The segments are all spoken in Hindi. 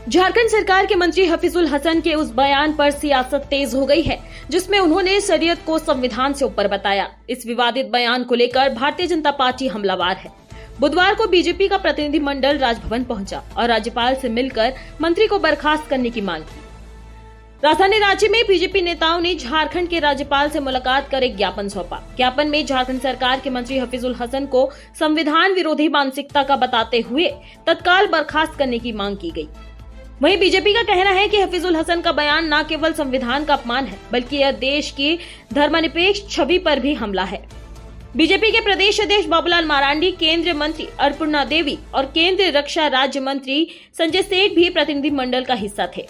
झारखंड सरकार के मंत्री हफीजुल हसन के उस बयान पर सियासत तेज हो गई है जिसमें उन्होंने शरीयत को संविधान से ऊपर बताया। इस विवादित बयान को लेकर भारतीय जनता पार्टी हमलावर है। बुधवार को बीजेपी का प्रतिनिधिमंडल राजभवन पहुंचा और राज्यपाल से मिलकर मंत्री को बर्खास्त करने की मांग की। राजधानी रांची में बीजेपी नेताओं ने झारखंड के राज्यपाल से मुलाकात कर एक ज्ञापन सौंपा। ज्ञापन में झारखंड सरकार के मंत्री हफीजुल हसन को संविधान विरोधी मानसिकता का बताते हुए तत्काल बर्खास्त करने की मांग की गई। वहीं बीजेपी का कहना है कि हफीजुल हसन का बयान न केवल संविधान का अपमान है बल्कि यह देश की धर्मनिरपेक्ष छवि पर भी हमला है। बीजेपी के प्रदेश अध्यक्ष बाबूलाल मरांडी, केंद्रीय मंत्री अन्नपूर्णा देवी और केंद्रीय रक्षा राज्य मंत्री संजय सेठ भी प्रतिनिधिमंडल का हिस्सा थे।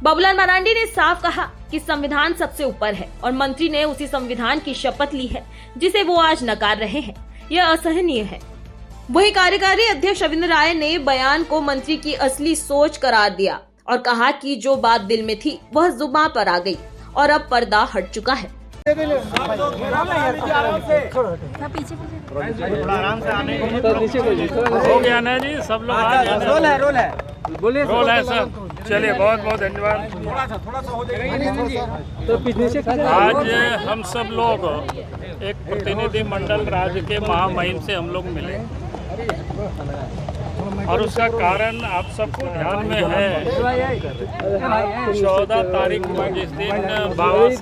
बाबूलाल मरांडी ने साफ कहा कि संविधान सबसे ऊपर है और मंत्री ने उसी संविधान की शपथ ली है जिसे वो आज नकार रहे हैं। यह असहनीय है। वहीं कार्यकारी अध्यक्ष रविंद्र राय ने बयान को मंत्री की असली सोच करार दिया और कहा कि जो बात दिल में थी वह जुबान पर आ गई और अब पर्दा हट चुका है। हो गया ना जी, सब लोग रोल है सर। चलिए, बहुत बहुत धन्यवाद। आज हम सब लोग एक प्रतिनिधि मंडल राज्य के महामहिम से हम लोग मिले और उसका कारण आप सबको ध्यान में है। 14 तारीख को जिस दिन भारत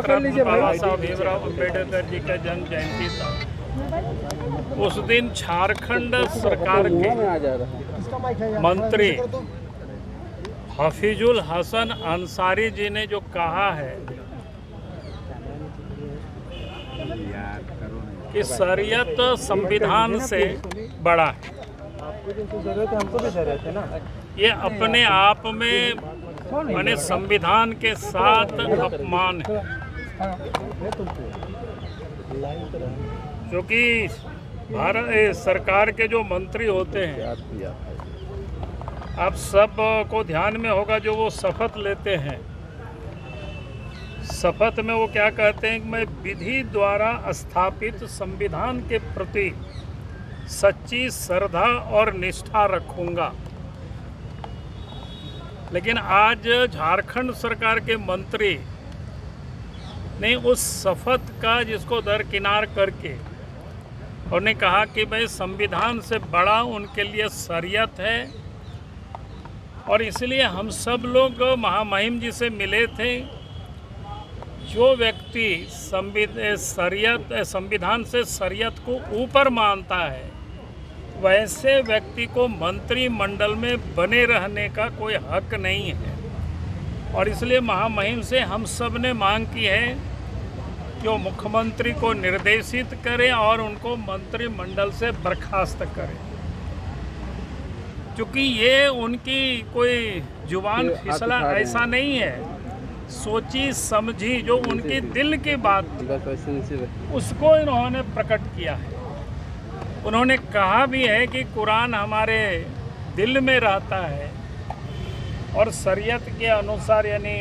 रत्न बाबा साहब भीमराव अम्बेडकर जी का जन्म जयंती था, उस दिन झारखंड सरकार के मंत्री हफीजुल हसन अंसारी जी ने जो कहा है कि शरीयत संविधान से बड़ा है, ये अपने आप में माने संविधान के साथ अपमान है। क्योंकि भारत सरकार के जो मंत्री होते हैं, आप सब को ध्यान में होगा, जो वो शपथ लेते हैं, शपथ में वो क्या कहते हैं कि मैं विधि द्वारा स्थापित संविधान के प्रति सच्ची श्रद्धा और निष्ठा रखूंगा। लेकिन आज झारखंड सरकार के मंत्री ने उस शपथ का जिसको दरकिनार करके उन्होंने कहा कि भाई संविधान से बड़ा उनके लिए शरीयत है और इसलिए हम सब लोग महामहिम जी से मिले थे। जो व्यक्ति संविधान से शरीयत को ऊपर मानता है, वैसे व्यक्ति को मंत्रिमंडल में बने रहने का कोई हक नहीं है और इसलिए महामहिम से हम सब ने मांग की है कि वो मुख्यमंत्री को निर्देशित करें और उनको मंत्रिमंडल से बर्खास्त करें, क्योंकि ये उनकी कोई जुबान फिसला ऐसा नहीं है। सोची समझी जो उनकी दिल की बात उसको इन्होंने प्रकट किया है। उन्होंने कहा भी है कि कुरान हमारे दिल में रहता है और शरीयत के अनुसार यानी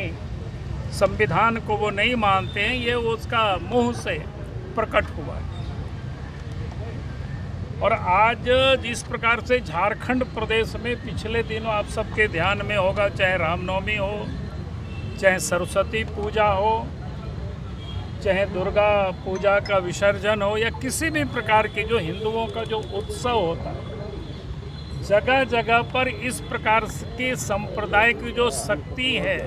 संविधान को वो नहीं मानते हैं, ये उसका मुंह से प्रकट हुआ है। और आज जिस प्रकार से झारखंड प्रदेश में पिछले दिनों आप सबके ध्यान में होगा, चाहे रामनवमी हो, चाहे सरस्वती पूजा हो, चाहे दुर्गा पूजा का विसर्जन हो या किसी भी प्रकार की जो हिंदुओं का जो उत्सव होता है, जगह जगह पर इस प्रकार की संप्रदाय की जो शक्ति है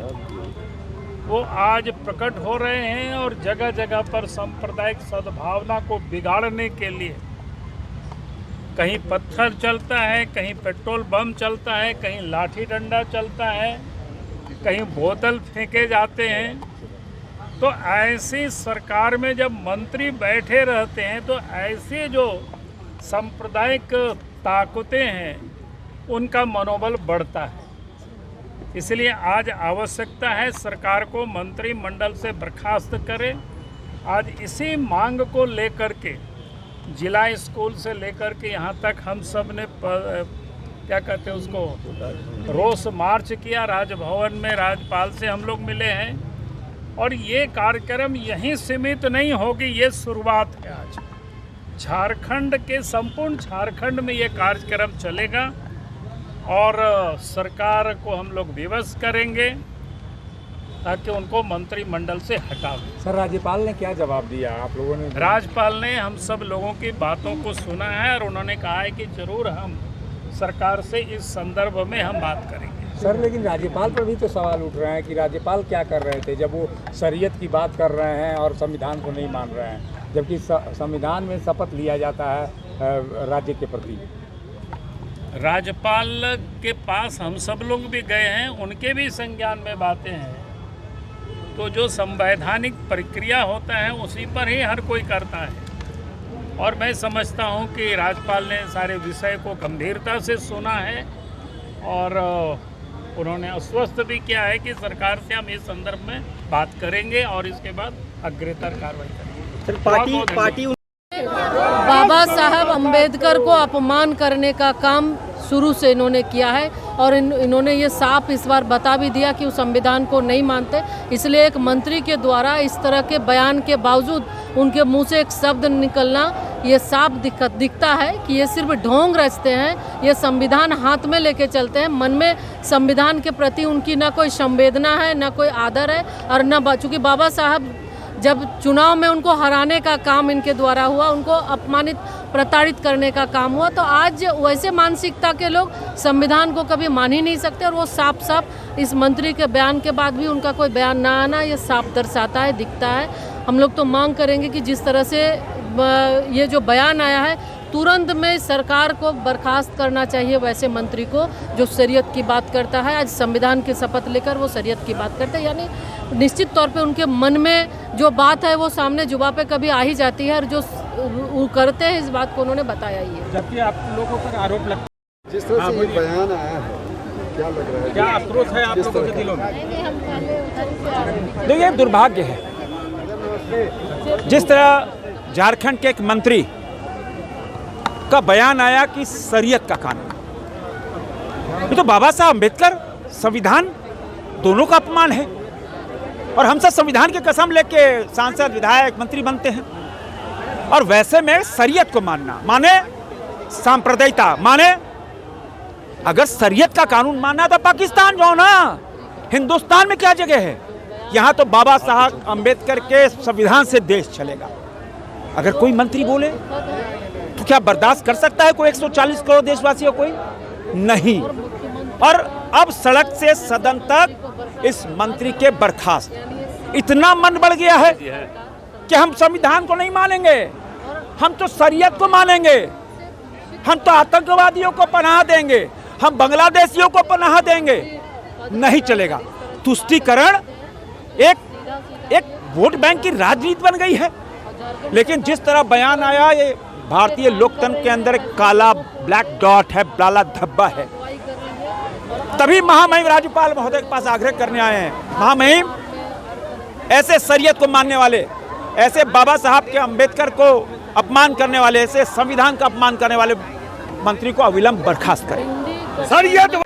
वो आज प्रकट हो रहे हैं और जगह जगह पर सांप्रदायिक सद्भावना को बिगाड़ने के लिए कहीं पत्थर चलता है, कहीं पेट्रोल बम चलता है, कहीं लाठी डंडा चलता है, कहीं बोतल फेंके जाते हैं। तो ऐसी सरकार में जब मंत्री बैठे रहते हैं तो ऐसे जो सांप्रदायिक ताकतें हैं उनका मनोबल बढ़ता है। इसलिए आज आवश्यकता है सरकार को मंत्रिमंडल से बर्खास्त करे। आज इसी मांग को लेकर के जिला स्कूल से लेकर के यहाँ तक हम सब ने क्या कहते हैं उसको रोष मार्च किया। राजभवन में राज्यपाल से हम लोग मिले हैं और ये कार्यक्रम यहीं सीमित नहीं होगी, ये शुरुआत है। आज झारखंड के संपूर्ण झारखंड में ये कार्यक्रम चलेगा और सरकार को हम लोग विवश करेंगे ताकि उनको मंत्रिमंडल से हटा दें। सर, राज्यपाल ने क्या जवाब दिया आप लोगों ने? राज्यपाल ने हम सब लोगों की बातों को सुना है और उन्होंने कहा है कि जरूर हम सरकार से इस संदर्भ में हम बात करेंगे। सर, लेकिन राज्यपाल पर भी तो सवाल उठ रहे हैं कि राज्यपाल क्या कर रहे थे जब वो शरीयत की बात कर रहे हैं और संविधान को नहीं मान रहे हैं, जबकि संविधान में शपथ लिया जाता है राज्य के प्रति। राज्यपाल के पास हम सब लोग भी गए हैं, उनके भी संज्ञान में बातें हैं। तो जो संवैधानिक प्रक्रिया होता है उसी पर ही हर कोई करता है और मैं समझता हूं कि राज्यपाल ने सारे विषय को गंभीरता से सुना है और उन्होंने आश्वस्त भी किया है कि सरकार से हम इस संदर्भ में बात करेंगे और इसके बाद अग्रेतर कार्रवाई करेंगे। पार्टी बाबा साहब अंबेडकर को अपमान करने का काम शुरू से इन्होंने किया है और इन्होंने ये साफ इस बार बता भी दिया कि वो संविधान को नहीं मानते। इसलिए एक मंत्री के द्वारा इस तरह के बयान के बावजूद उनके मुंह से एक शब्द निकलना ये साफ दिखता है कि ये सिर्फ ढोंग रचते हैं। ये संविधान हाथ में लेके चलते हैं, मन में संविधान के प्रति उनकी ना कोई संवेदना है, ना कोई आदर है और न चूँकि बाबा साहब जब चुनाव में उनको हराने का काम इनके द्वारा हुआ, उनको अपमानित प्रताड़ित करने का काम हुआ, तो आज वैसे मानसिकता के लोग संविधान को कभी मान ही नहीं सकते और वो साफ साफ इस मंत्री के बयान के बाद भी उनका कोई बयान ना आना ये साफ दर्शाता है, दिखता है। हम लोग तो मांग करेंगे कि जिस तरह से ये जो बयान आया है तुरंत में सरकार को बर्खास्त करना चाहिए वैसे मंत्री को जो शरीयत की बात करता है। आज संविधान की शपथ लेकर वो शरीयत की बात करते हैं, यानी निश्चित तौर पे उनके मन में जो बात है वो सामने जुबां पे कभी आ ही जाती है और जो वो करते हैं इस बात को उन्होंने बताया ही है। जबकि आप लोगों पर आरोप लगता है जिस तरह से ये बयान आया है, क्या लग रहा है, क्या आक्रोश है आप लोगों के दिलों में? देखिए, दुर्भाग्य है जिस तरह झारखंड के एक मंत्री का बयान आया कि शरीयत का कानून, ये तो बाबा साहब अम्बेडकर संविधान दोनों का अपमान है और हम सब संविधान की कसम लेके सांसद विधायक मंत्री बनते हैं और वैसे में शरीयत को मानना माने सांप्रदायिकता माने। अगर शरीयत का कानून मानना तो पाकिस्तान जाओ ना, हिंदुस्तान में क्या जगह है? यहाँ तो बाबा साहब अम्बेडकर के संविधान से देश चलेगा। अगर कोई मंत्री बोले तो क्या बर्दाश्त कर सकता है कोई 140 करोड़ देशवासियों? कोई नहीं। और अब सड़क से सदन तक इस मंत्री के बर्खास्त इतना मन बढ़ गया है कि हम संविधान को नहीं मानेंगे, हम तो शरीयत को मानेंगे, हम तो आतंकवादियों को पनाह देंगे, हम बांग्लादेशियों को पनाह देंगे। नहीं चलेगा। तुष्टीकरण एक वोट बैंक की राजनीति बन गई है। लेकिन जिस तरह बयान आया, ये भारतीय लोकतंत्र के अंदर एक काला ब्लैक डॉट है, काला धब्बा है। तभी महामहिम राज्यपाल महोदय के पास आग्रह करने आए हैं, महामहिम ऐसे शरीयत को मानने वाले, ऐसे बाबा साहब के अम्बेडकर को अपमान करने वाले, ऐसे संविधान का अपमान करने वाले मंत्री को अविलंब बर्खास्त करें। शरीयत